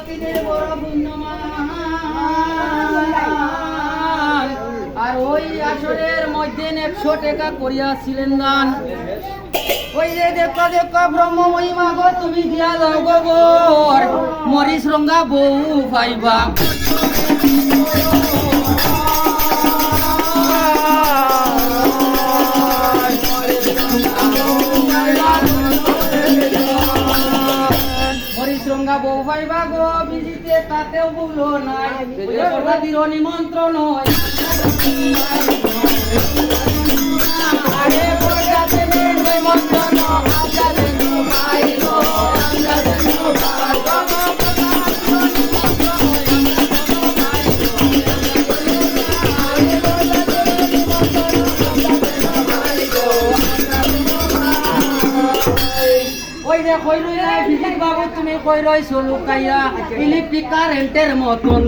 দিনের বড় পুণ্যমান আর ওই আসরের মধ্যে 100 টাকা করিয়াছিলেন দান ওই যে দেখো দেখো ব্রহ্মময়ী মাগো তুমি দিয়া দাও গোবর মরিচ রঙ্গা বউ পাইবা মরিচরঙ্গা বউ পাইবা গো বিজিতে তাতেও ভুলো নাই দির নিমন্ত্রণ হয় ওই যে কই রই নাই বিজিত বাবু তুমি কই রইছো লুকাইয়া ইলেকট্রিক কারেন্টের মতন